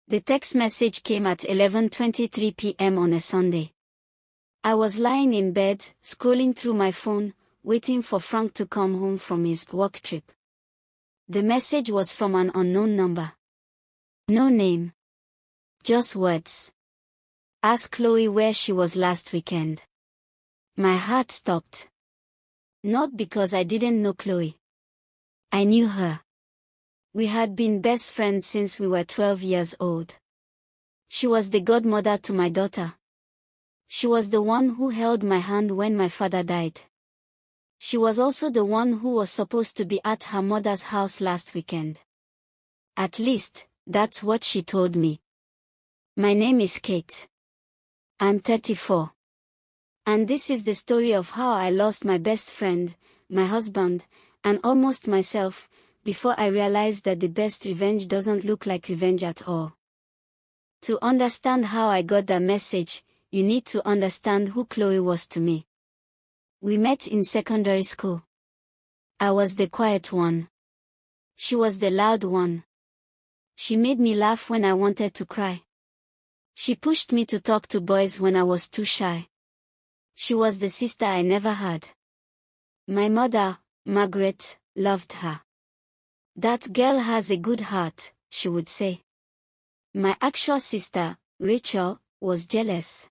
The text message came at 11:23 p.m. on a Sunday. I was lying in bed, scrolling through my phone, waiting for Frank to come home from his work trip. The message was from an unknown number. No name. Just words. Ask Chloe where she was last weekend. My heart stopped. Not because I didn't know Chloe. I knew her. We had been best friends since we were 12 years old. She was the godmother to my daughter. She was the one who held my hand when my father died. She was also the one who was supposed to be at her mother's house last weekend. At least, that's what she told me. My name is Kate. I'm 34. And this is the story of how I lost my best friend, my husband, and almost myself, before I realized that the best revenge doesn't look like revenge at all. To understand how I got that message, you need to understand who Chloe was to me. We met in secondary school. I was the quiet one. She was the loud one. She made me laugh when I wanted to cry. She pushed me to talk to boys when I was too shy. She was the sister I never had. My mother, Margaret, loved her. That girl has a good heart, she would say. My actual sister, Rachel, was jealous.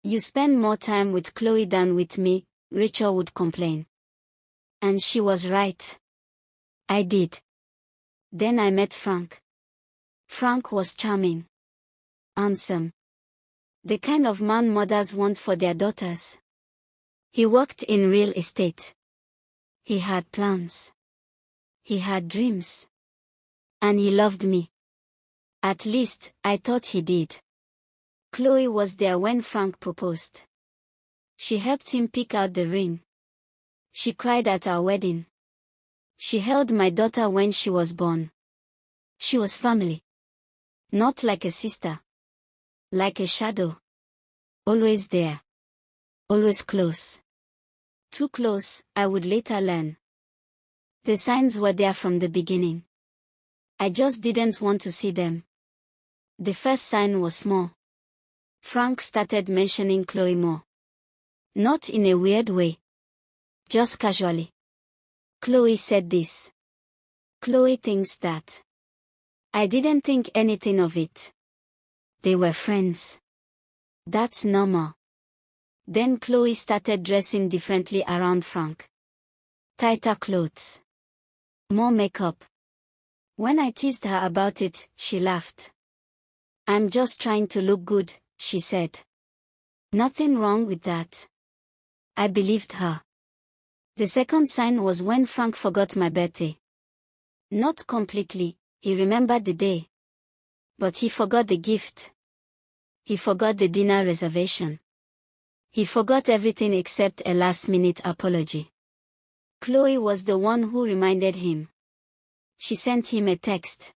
You spend more time with Chloe than with me, Rachel would complain. And she was right. I did. Then I met Frank. Frank was charming. Handsome. The kind of man mothers want for their daughters. He worked in real estate. He had plans. He had dreams. And he loved me. At least, I thought he did. Chloe was there when Frank proposed. She helped him pick out the ring. She cried at our wedding. She held my daughter when she was born. She was family. Not like a sister. Like a shadow. Always there. Always close. Too close, I would later learn. The signs were there from the beginning. I just didn't want to see them. The first sign was small. Frank started mentioning Chloe more. Not in a weird way. Just casually. Chloe said this. Chloe thinks that. I didn't think anything of it. They were friends. That's normal. Then Chloe started dressing differently around Frank. Tighter clothes. More makeup. When I teased her about it, she laughed. I'm just trying to look good, she said. Nothing wrong with that. I believed her. The second sign was when Frank forgot my birthday. Not completely, he remembered the day. But he forgot the gift. He forgot the dinner reservation. He forgot everything except a last-minute apology. Chloe was the one who reminded him. She sent him a text.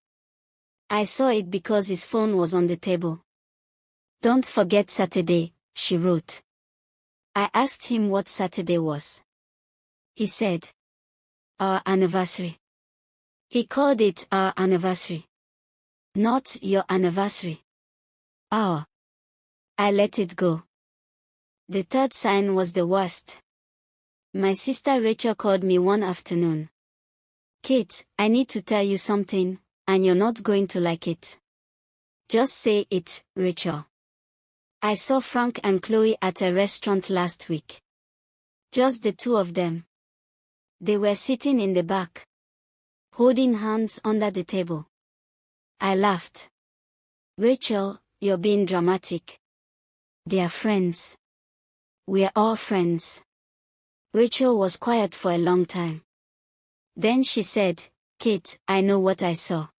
I saw it because his phone was on the table. Don't forget Saturday, she wrote. I asked him what Saturday was. He said, our anniversary. He called it our anniversary. Not your anniversary. Our. I let it go. The third sign was the worst. My sister Rachel called me one afternoon. Kate, I need to tell you something, and you're not going to like it. Just say it, Rachel. I saw Frank and Chloe at a restaurant last week. Just the two of them. They were sitting in the back, holding hands under the table. I laughed. Rachel, you're being dramatic. They are friends. We're all friends. Rachel was quiet for a long time. Then she said, Kate, I know what I saw.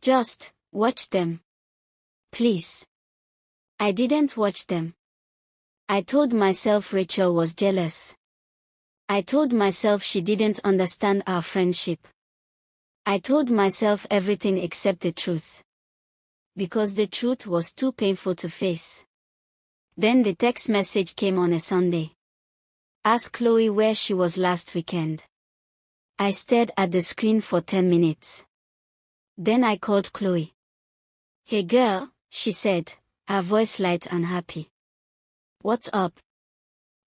Just, watch them. Please. I didn't watch them. I told myself Rachel was jealous. I told myself she didn't understand our friendship. I told myself everything except the truth. Because the truth was too painful to face. Then the text message came on a Sunday. Ask Chloe where she was last weekend. I stared at the screen for 10 minutes. Then I called Chloe. Hey girl, she said, her voice light and happy. What's up?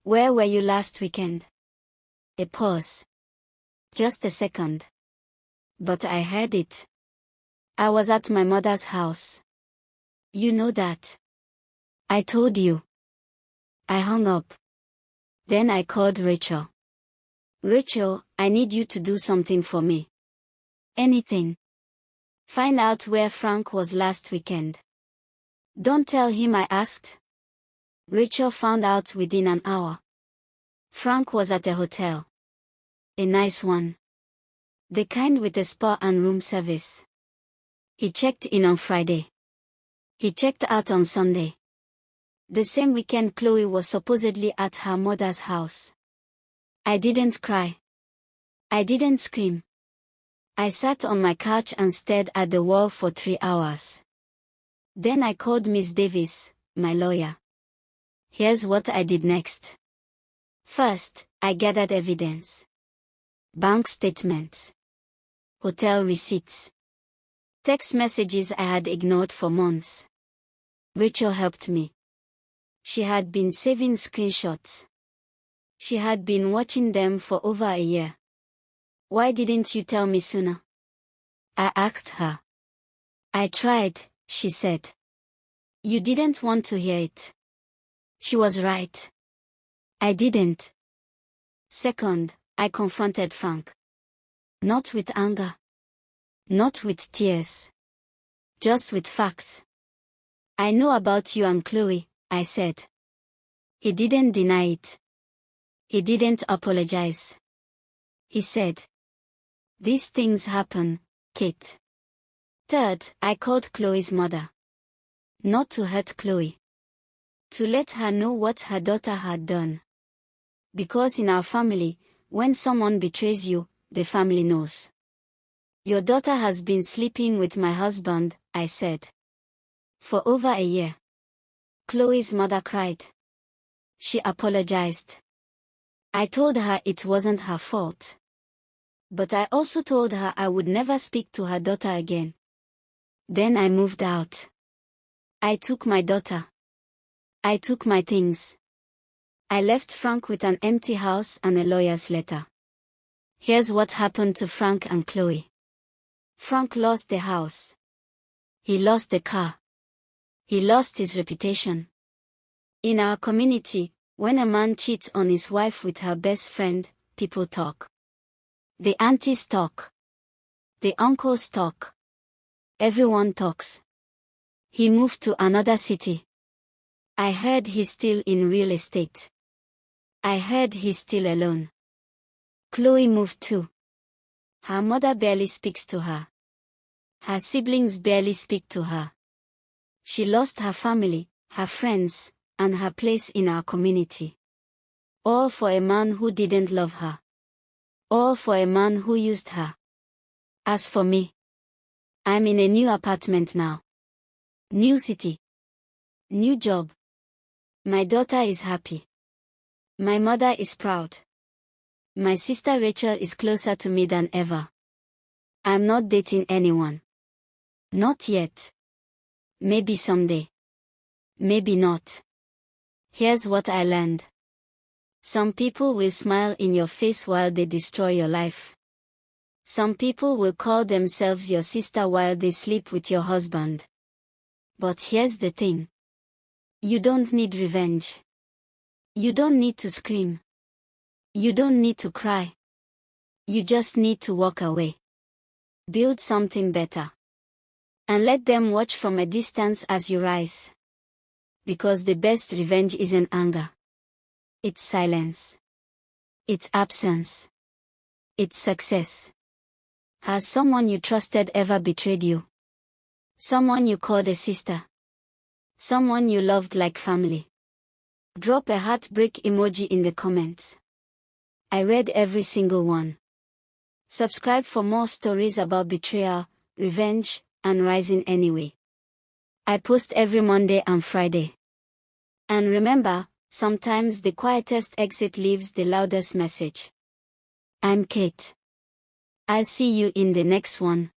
Where were you last weekend? A pause. Just a second. But I heard it. I was at my mother's house. You know that. I told you. I hung up. Then I called Rachel. Rachel, I need you to do something for me. Anything. Find out where Frank was last weekend. Don't tell him I asked. Rachel found out within an hour. Frank was at a hotel. A nice one. The kind with a spa and room service. He checked in on Friday. He checked out on Sunday. The same weekend Chloe was supposedly at her mother's house. I didn't cry. I didn't scream. I sat on my couch and stared at the wall for 3 hours. Then I called Miss Davis, my lawyer. Here's what I did next. First, I gathered evidence. Bank statements. Hotel receipts. Text messages I had ignored for months. Rachel helped me. She had been saving screenshots. She had been watching them for over a year. Why didn't you tell me sooner? I asked her. I tried, she said. You didn't want to hear it. She was right. I didn't. Second, I confronted Frank. Not with anger. Not with tears. Just with facts. I know about you and Chloe, I said. He didn't deny it. He didn't apologize. He said, these things happen, Kate. Third, I called Chloe's mother. Not to hurt Chloe. To let her know what her daughter had done. Because in our family, when someone betrays you, the family knows. Your daughter has been sleeping with my husband, I said. For over a year. Chloe's mother cried. She apologized. I told her it wasn't her fault. But I also told her I would never speak to her daughter again. Then I moved out. I took my daughter. I took my things. I left Frank with an empty house and a lawyer's letter. Here's what happened to Frank and Chloe. Frank lost the house. He lost the car. He lost his reputation. In our community, when a man cheats on his wife with her best friend, people talk. The aunties talk. The uncles talk. Everyone talks. He moved to another city. I heard he's still in real estate. I heard he's still alone. Chloe moved too. Her mother barely speaks to her. Her siblings barely speak to her. She lost her family, her friends, and her place in our community. All for a man who didn't love her. All for a man who used her. As for me, I'm in a new apartment now. New city. New job. My daughter is happy. My mother is proud. My sister Rachel is closer to me than ever. I'm not dating anyone. Not yet. Maybe someday. Maybe not. Here's what I learned. Some people will smile in your face while they destroy your life. Some people will call themselves your sister while they sleep with your husband. But here's the thing. You don't need revenge. You don't need to scream. You don't need to cry. You just need to walk away. Build something better. And let them watch from a distance as you rise. Because the best revenge isn't anger. It's silence. It's absence. It's success. Has someone you trusted ever betrayed you? Someone you called a sister? Someone you loved like family? Drop a heartbreak emoji in the comments. I read every single one. Subscribe for more stories about betrayal, revenge, and rising anyway. I post every Monday and Friday. And remember, sometimes the quietest exit leaves the loudest message. I'm Kate. I'll see you in the next one.